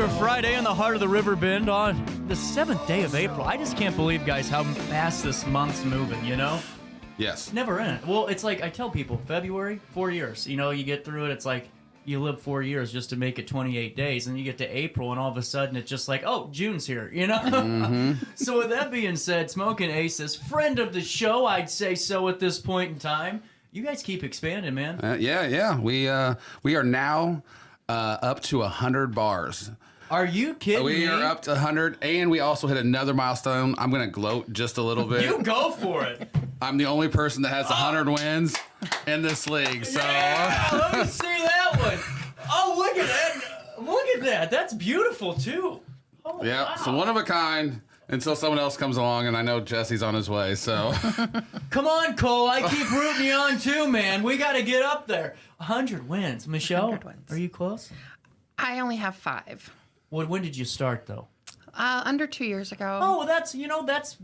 Laser Friday in the heart of the River Bend on the 7th day of April. I just can't believe, guys, how fast this month's moving, you know? Yes. Never end. Well, it's like I tell people, February, 4 years. You know, you get through it, it's like you live 4 years just to make it 28 days, and you get to April, and all of a sudden it's just like, oh, June's here, you know? Mm-hmm. So with that being said, Smoking Aces, friend of the show, I'd say so at this point in time. You guys keep expanding, man. Yeah. We are now up to 100 bars. Are you kidding me? We are up to 100, and we also hit another milestone. I'm going to gloat just a little bit. You go for it. I'm the only person that has 100 wins in this league. So yeah, let me see that one. Oh, look at that. Look at that. That's beautiful, too. Oh, yeah, wow. so one of a kind until someone else comes along, and I know Jesse's on his way. So come on, Cole. I keep rooting you on, too, man. We got to get up there. 100 wins. Michelle, 100 wins. Are you close? I only have 5. Well, when did you start, though? Under 2 years ago. Oh, well, that's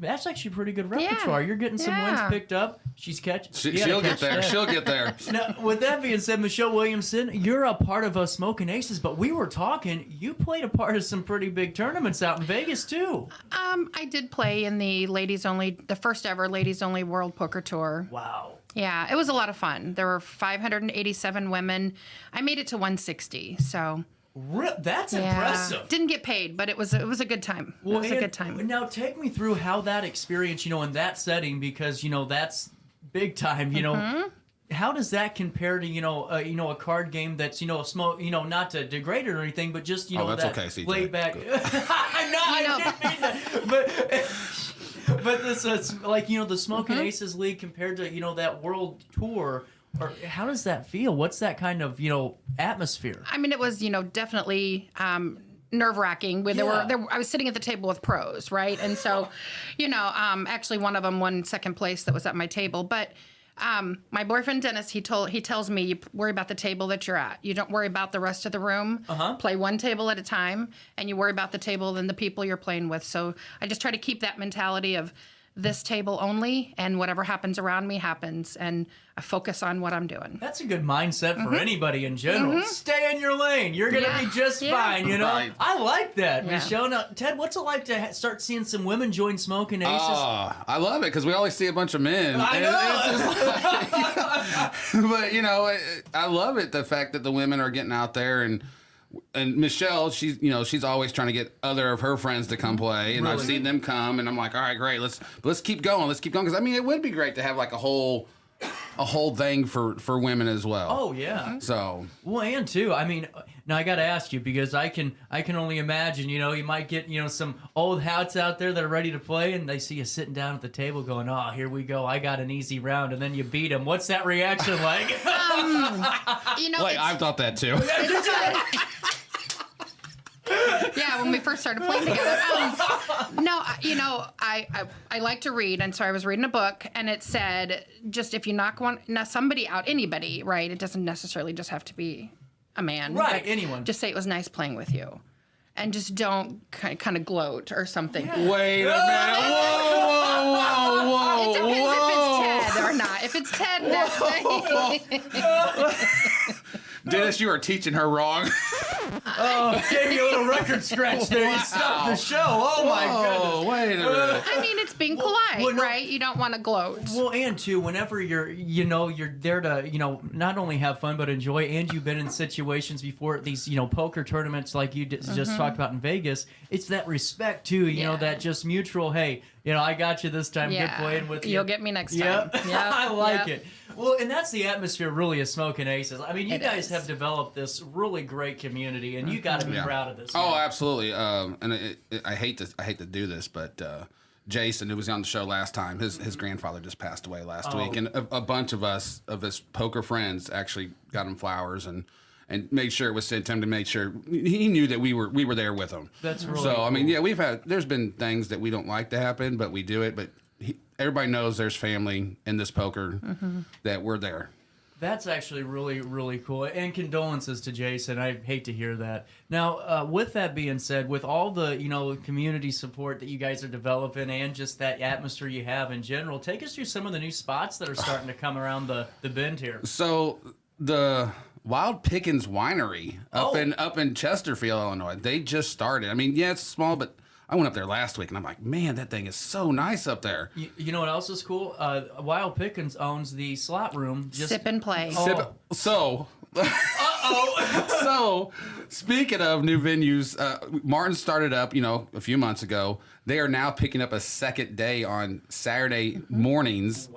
actually pretty good repertoire. Yeah. You're getting some wins picked up. She's catching. She'll get there. She'll get there. Now, with that being said, Michelle Williamson, you're a part of Smoking Aces, but we were talking. You played a part of some pretty big tournaments out in Vegas too. I did play in the the first ever ladies only World Poker Tour. Wow. Yeah, it was a lot of fun. There were 587 women. I made it to 160. So. That's impressive. Didn't get paid, but it was a good time. It was a good time. Now take me through how that experience, in that setting, because that's big time. How does that compare to a card game that's not to degrade it or anything, but just that's that okay, CJ. laid back. I didn't mean that, but this like the Smoking Aces League compared to that World Tour. Or how does that feel? What's that kind of atmosphere? I mean, it was Definitely nerve-wracking. I was sitting at the table with pros, right? And so, actually one of them won second place that was at my table. But my boyfriend Dennis, he tells me, you worry about the table that you're at. You don't worry about the rest of the room. Play one table at a time, and you worry about the table and the people you're playing with. So I just try to keep that mentality of this table only, and whatever happens around me happens, and I focus on what I'm doing. That's a good mindset for anybody in general. Stay in your lane. You're going to be just fine, Right. I like that, Michelle. Now, Ted, what's it like to start seeing some women join Smoking Aces? I love it because we always see a bunch of men. I know. But, I love it, the fact that the women are getting out there, and Michelle, she's always trying to get other of her friends to come play, and I've seen them come, and I'm like, all right, great, let's keep going, because it would be great to have like a whole thing for women as well. Oh yeah. So and too, now I got to ask you, because I can only imagine, you might get some old hats out there that are ready to play, and they see you sitting down at the table going, oh, here we go, I got an easy round, and then you beat them. What's that reaction like? I've thought that too. Yeah, when we first started playing together. I like to read, and so I was reading a book, and it said, just if you knock somebody out, anybody, right? It doesn't necessarily just have to be a man. Right, anyone. Just say it was nice playing with you. And just don't kind of gloat or something. Yeah. Wait a minute. Whoa. It depends if it's Ted or not. If it's Ted, Dennis, you are teaching her wrong. Oh, gave you a little record scratch there. You stopped the show. Oh, my goodness. Wait a minute. It's being polite, right? You don't want to gloat. Well, and too, whenever you're there to, not only have fun but enjoy, and you've been in situations before these, poker tournaments like you just talked about in Vegas, it's that respect too, you know, that just mutual, hey, I got you this time. Good playing with you. You'll get me next time. Yep. I like it. Well, and that's the atmosphere really of Smoking Aces. You guys have developed this really great community, and you got to be proud of this. Oh, man. absolutely. And I hate to do this, but Jason, who was on the show last time, his grandfather just passed away last week, and a bunch of his poker friends actually got him flowers and made sure it was sent to him to make sure he knew that we were there with him. That's really so. Cool. There's been things that we don't like to happen, but we do it. But everybody knows there's family in this poker that we're there. That's actually really, really cool. And condolences to Jason. I hate to hear that. Now, with that being said, with all the, community support that you guys are developing and just that atmosphere you have in general, take us through some of the new spots that are starting to come around the bend here. So the Wild Pickens Winery up in Chesterfield, Illinois. They just started. I mean, yeah, it's small, but I went up there last week, and I'm like, man, that thing is so nice up there. You know what else is cool? Wild Pickens owns the slot room. Sip and play. So, so speaking of new venues, Martin started up, a few months ago. They are now picking up a second day on Saturday mornings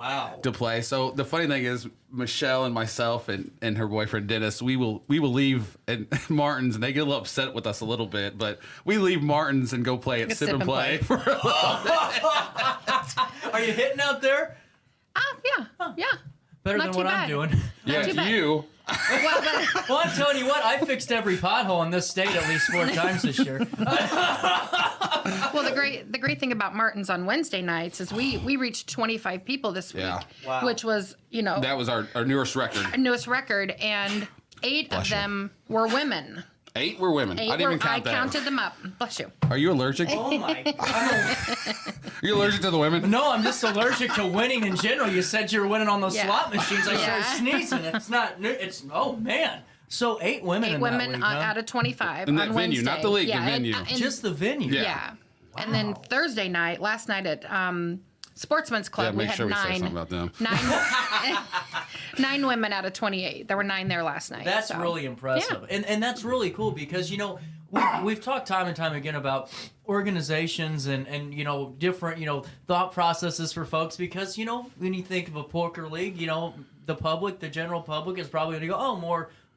to play. So the funny thing is, Michelle and myself and her boyfriend Dennis, we will leave at Martin's, and they get a little upset with us a little bit, but we leave Martin's and go play at Sip and Play for a little bit. Are you hitting out there? Yeah. Better Not than too what bad. I'm doing. Yeah, too bad. you. Well, I'm telling you what, I fixed every pothole in this state at least 4 times this year. Well, the great thing about Martin's on Wednesday nights is we reached 25 people this week, which was That was our newest record. our newest record, and 8 of them were women. 8 were women. I didn't even count that. I counted them up. Bless you. Are you allergic? Oh my God. Are you allergic to the women? No, I'm just allergic to winning in general. You said you were winning on those slot machines. I started sneezing. Oh man. So 8 women 8 in women that league, huh? out of 25 In on that venue, Wednesday. not the league, the venue. Just the venue. Yeah. And then Thursday night, last night at Sportsman's Club, we make had sure we say 9. something about them. 9 women out of 28. There were 9 there last night. That's really impressive. Yeah. And that's really cool because, we've talked time and time again about organizations and different, thought processes for folks because, when you think of a poker league, the general public is probably going to go, oh,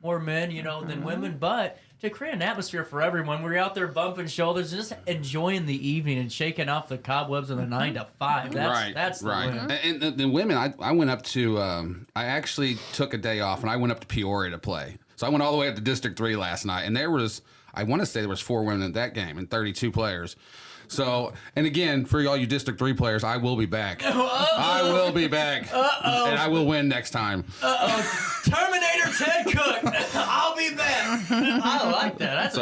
more men, than women. But to create an atmosphere for everyone, we're out there bumping shoulders, just enjoying the evening and shaking off the cobwebs of the 9 to 5. That's the right. win. And the women, I went up to, I actually took a day off and I went up to Peoria to play. So I went all the way up to District 3 last night, and there was, I want to say there was 4 women in that game and 32 players. So, and again, for all you District 3 players, I will be back. I will be back. And I will win next time. Terminator Ted Cook. I'll be back. I like that.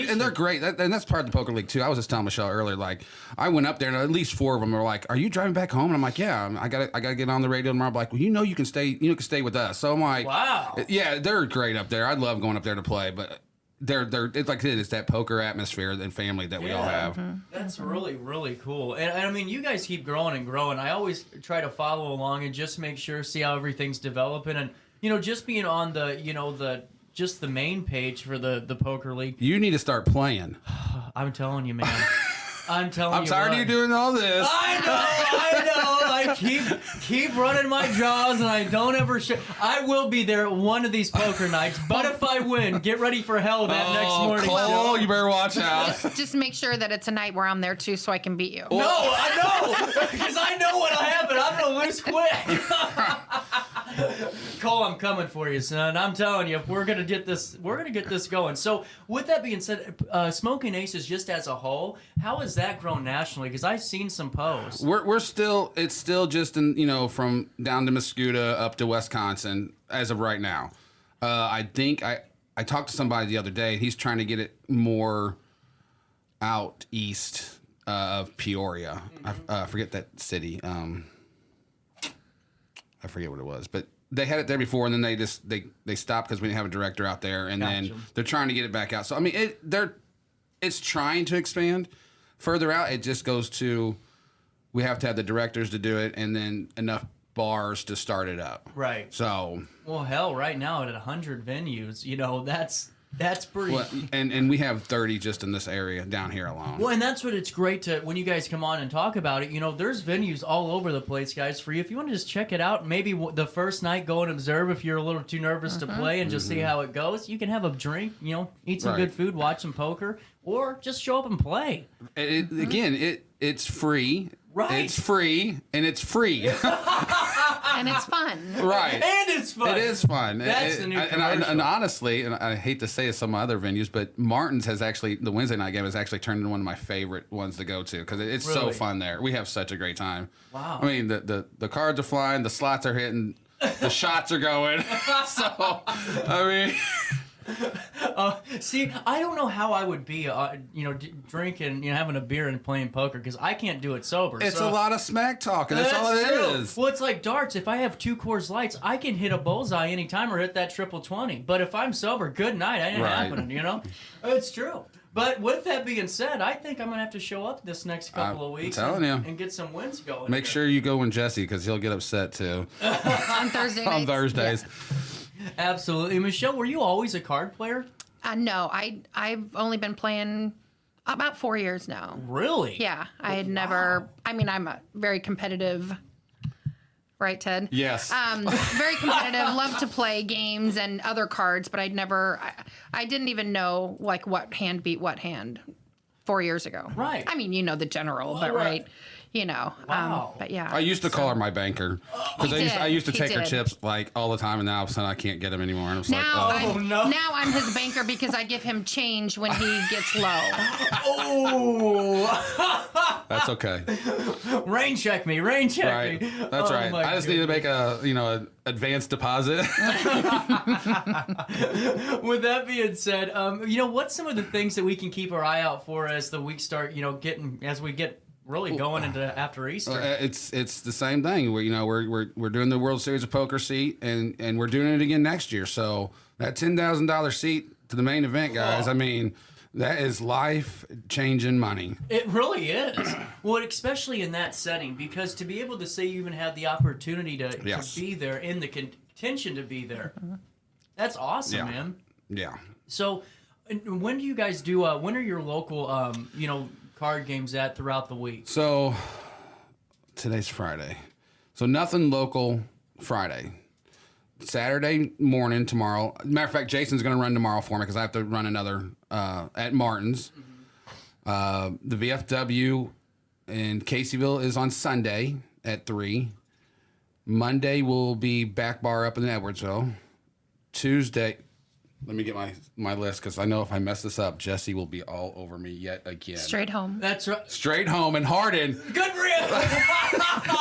And they're great. And that's part of the poker league too. I was just telling Michelle earlier, like I went up there and at least 4 of them were like, "Are you driving back home?" And I'm like, "Yeah, I gotta get on the radio tomorrow." I'm like, "Well, you can stay. You can stay with us." So I'm like, wow. Yeah, they're great up there. I love going up there to play, but. It's like it's that poker atmosphere and family that we all have. That's really, really cool. And I mean, you guys keep growing and growing. I always try to follow along and just make sure, see how everything's developing. And, just being on the main page for the poker league. You need to start playing. I'm telling you, man. I'm tired of you doing all this. I know. I keep running my jaws, and I don't ever show. I will be there at one of these poker nights, but if I win, get ready for hell that next morning. Cole, you better watch out. Just make sure that it's a night where I'm there too, so I can beat you. No, I know, because I know what'll happen. I'm gonna lose quick. Cole, I'm coming for you, son. I'm telling you, we're gonna get this going. So, with that being said, Smoking Aces just as a whole, how has that grown nationally? Because I've seen some posts. It's still just in from down to Muscuda up to Wisconsin as of right now. I think I talked to somebody the other day. He's trying to get it more out east of Peoria. I forget that city. I forget what it was, but they had it there before, and then they stopped because we didn't have a director out there, and then they're trying to get it back out. So I mean, it's trying to expand further out. It just goes to we have to have the directors to do it, and then enough bars to start it up. Right. So. Well, hell, right now at 100 venues, that's pretty. Well, and we have 30 just in this area down here alone. Well, and that's what it's great to when you guys come on and talk about it. There's venues all over the place, guys. For you, if you want to just check it out, maybe the first night go and observe. If you're a little too nervous to play and just see how it goes, you can have a drink, eat some good food, watch some poker, or just show up and play. It's free. Right. It's free, and it's free. And it's fun. Right. And it's fun. It is fun. That's the new commercial. And honestly, and I hate to say it some other venues, but Martin's has actually, the Wednesday night game has actually turned into one of my favorite ones to go to because it's so fun there. We have such a great time. Wow. I mean, the cards are flying, the slots are hitting, the shots are going. So, I mean... See, I don't know how I would be, drinking, having a beer and playing poker because I can't do it sober. It's a lot of smack talking. That's all it is. Well, it's like darts. If I have 2 Coors Lights, I can hit a bullseye anytime or hit that triple 20. But if I'm sober, good night. Ain't happening, It's true. But with that being said, I think I'm going to have to show up this next couple of weeks and get some wins going. Make sure you go with Jesse because he'll get upset too. On Thursday nights. On Thursdays. Yeah. Absolutely. Michelle, were you always a card player? No, I've only been playing about 4 years now. Really? Yeah. I had never, I'm a very competitive, right, Ted? Yes. Very competitive, love to play games and other cards, but I didn't even know like what hand beat what hand 4 years ago. Right. I mean, the general, but right. Wow. But yeah. I used to call her my banker because I used to take her did. chips like all the time, and now all of a sudden I can't get them anymore. And I was Now I'm his banker because I give him change when he gets low. Oh. That's okay. Rain check me. Right. That's right. I just need to make an advanced deposit. With that being said, what's some of the things that we can keep our eye out for as the week start, as we get really going into after Easter? It's the same thing. We're doing the World Series of Poker seat, and we're doing it again next year. So that $10,000 seat to the main event, guys. Oh. I mean, that is life-changing money. It really is. Well, especially in that setting, because to be able to say you even had the opportunity to be there, in the contention to be there, that's awesome, man. Yeah. So, when do you guys do? When are your local, card games at throughout the week? So, today's Friday. So, nothing local Friday. Saturday morning tomorrow. Matter of fact, Jason's going to run tomorrow for me because I have to run another at Martin's. The VFW in Caseyville is on Sunday at 3. Monday will be back bar up in Edwardsville. Tuesday, let me get my list because I know if I mess this up, Jesse will be all over me yet again. Straight home. That's right. Straight home in Hardin. Good for you.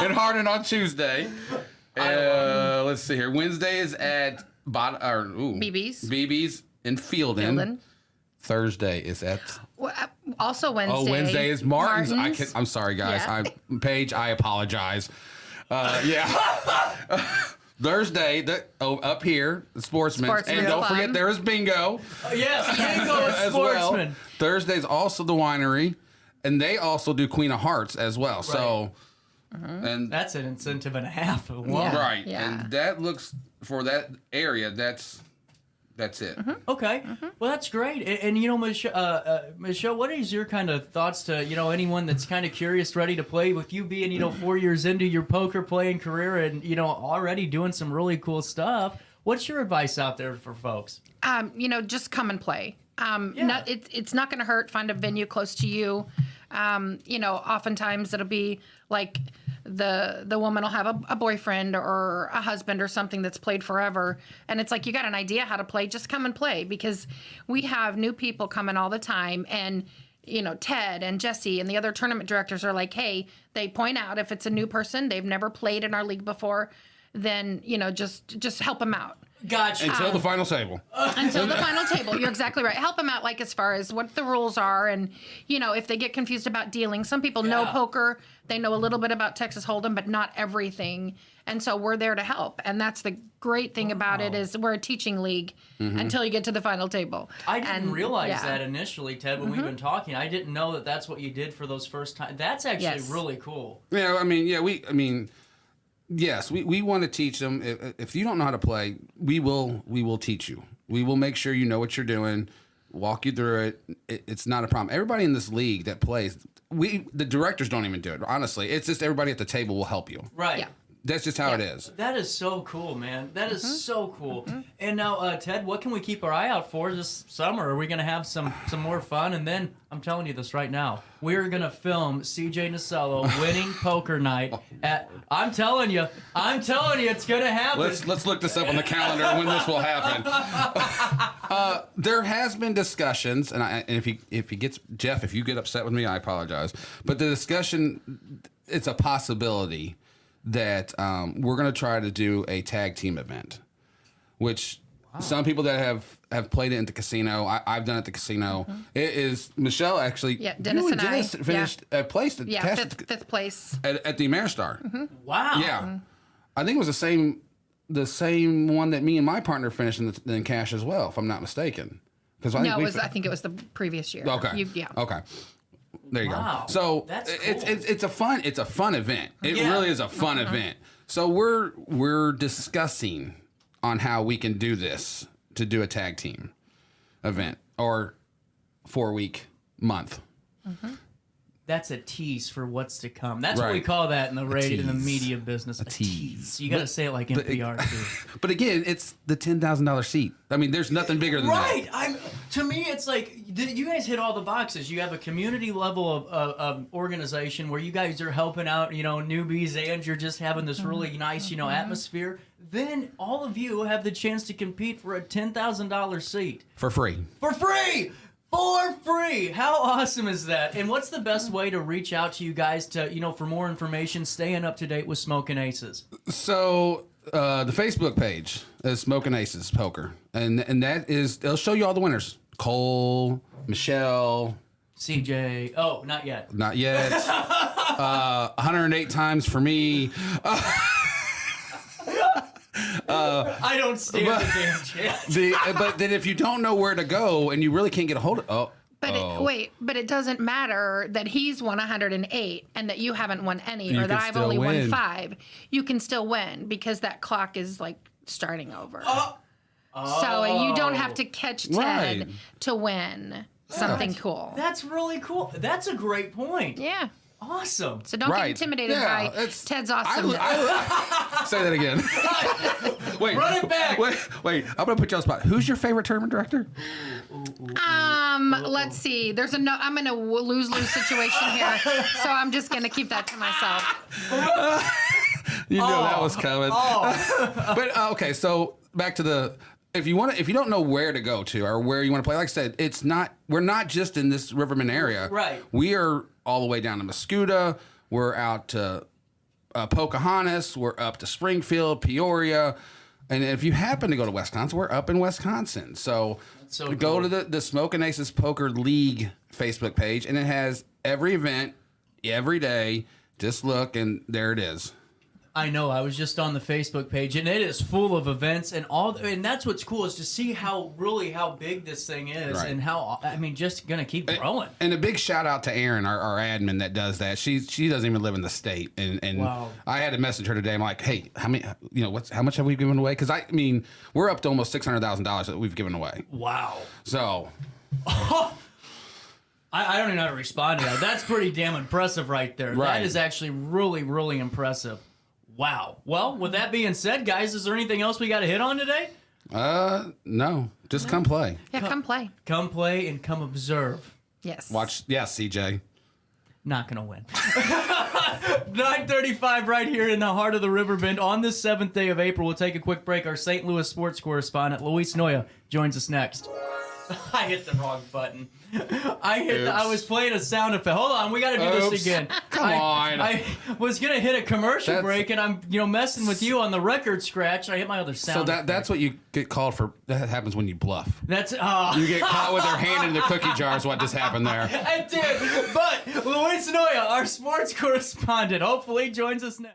In Hardin on Tuesday. Let's see here. Wednesday is at BB's in Fielden. Thursday is at. Also Wednesday. Oh, Wednesday is Martin's. I'm sorry, guys. Yeah. Paige, I apologize. Thursday, up here, the Sportsman. And don't forget, there is bingo. Yes, bingo and Sportsman. Well. Thursday's also the winery, and they also do Queen of Hearts as well. Right. So. And that's an incentive and a half. Right. Yeah. And that looks for that area. That's it. Okay. Well, that's great. And Michelle, what is your kind of thoughts to anyone that's kind of curious, ready to play with you being 4 years into your poker playing career and already doing some really cool stuff? What's your advice out there for folks? Just come and play. It's not going to hurt. Find a venue close to you. Oftentimes it'll be like the woman will have a boyfriend or a husband or something that's played forever. And it's like, you got an idea how to play, just come and play, because we have new people coming all the time. And, Ted and Jesse and the other tournament directors are like, hey, they point out if it's a new person, they've never played in our league before, then, just help them out. Gotcha. Until the final table. Until the final table. You're exactly right. Help them out, like, as far as what the rules are. And, if they get confused about dealing. Some people know poker. They know a little bit about Texas Hold'em, but not everything. And so we're there to help. And that's the great thing about it, is we're a teaching league until you get to the final table. I didn't realize that initially, Ted, when we've been talking. I didn't know that that's what you did for those first time. That's actually really cool. Yes, we want to teach them. If you don't know how to play, we will teach you. We will make sure you know what you're doing, walk you through it. It's not a problem. Everybody in this league that plays, the directors don't even do it, honestly. It's just everybody at the table will help you. Right. Yeah. That's just how it is. That is so cool, man. That is so cool. And now, Ted, what can we keep our eye out for this summer? Are we going to have some more fun? And then, I'm telling you this right now, we're going to film CJ Nasello winning poker night at... I'm telling you, it's going to happen. Let's look this up on the calendar when this will happen. There has been discussions, and if he gets... Jeff, if you get upset with me, I apologize. But the discussion, it's a possibility that we're going to try to do a tag team event, which some people that have played it in the casino. I've done it at the casino. It is Michelle actually. Yeah, Dennis and I finished placed at fifth place at the Ameristar. Wow. Yeah, I think it was the same one that me and my partner finished in cash as well, if I'm not mistaken. Because I think it was the previous year. Okay. Okay. There you go. So that's cool. it's a fun event. It really is a fun event. So we're discussing on how we can do this to do a tag team event or 4-week month. That's a tease for what's to come. That's what we call that in the radio, in the media business. A tease. You got to say it like NPR too. But again, it's the $10,000 seat. I mean, there's nothing bigger than that. To me, it's like you guys hit all the boxes. You have a community level of organization where you guys are helping out, newbies, and you're just having this really nice, atmosphere. Then all of you have the chance to compete for a $10,000 seat For free. For free. For free! How awesome is that? And what's the best way to reach out to you guys to, for more information, staying up to date with Smoking Aces? So the Facebook page is Smoking Aces Poker, and that is it'll show you all the winners: Cole, Michelle, CJ. Oh, not yet. Not yet. 108 times for me. I don't stand a damn chance. But then if you don't know where to go and you really can't get a hold of But it doesn't matter that he's won 108 and that you haven't won any, You or that can I've still only win. won 5. You can still win because that clock is like starting over. So you don't have to catch Ted Right. to win something cool. That's really cool. That's a great point. Yeah. Awesome. So don't get intimidated by Ted's awesomeness. Say that again. Wait. Run it back. Wait. I'm gonna put you on the spot. Who's your favorite tournament director? Let's see. I'm in a lose situation here, so I'm just gonna keep that to myself. You know that was coming. But okay, so back to if you don't know where to go to or where you want to play, like I said, we're not just in this Riverbend area. Right. We are all the way down to Mascoutah. We're out to Pocahontas. We're up to Springfield, Peoria. And if you happen to go to Wisconsin, we're up in Wisconsin. So, go to the Smoking Aces Poker League Facebook page, and it has every event, every day. Just look, and there it is. I know. I was just on the Facebook page, and it is full of events and all. And that's what's cool is to see how big this thing is, Right. and how just gonna keep growing. And a big shout out to Erin, our admin that does that. She doesn't even live in the state, and Wow. I had to message her today. I'm like, hey, how much have we given away? Because we're up to almost $600,000 that we've given away. Wow. So. I don't even know how to respond to that. That's pretty damn impressive right there. Right. That is actually really, really impressive. Wow. Well, with that being said, guys, is there anything else we got to hit on today? No. Just come play. Yeah, come play. Come play and come observe. Yes. Watch. Yeah, CJ. Not going to win. 9:35 right here in the heart of the Riverbend. On this 7th day of April, we'll take a quick break. Our St. Louis sports correspondent, Luis Noya, joins us next. I hit the wrong button. I was playing a sound effect. Hold on, we got to do this again. Come on. I was gonna hit a commercial break, and I'm messing with you on the record scratch. And I hit my other sound. So that's what you get called for. That happens when you bluff. That's You get caught with their hand in the cookie jar. Is what just happened there. I did. But Luis Noya, our sports correspondent, hopefully joins us next.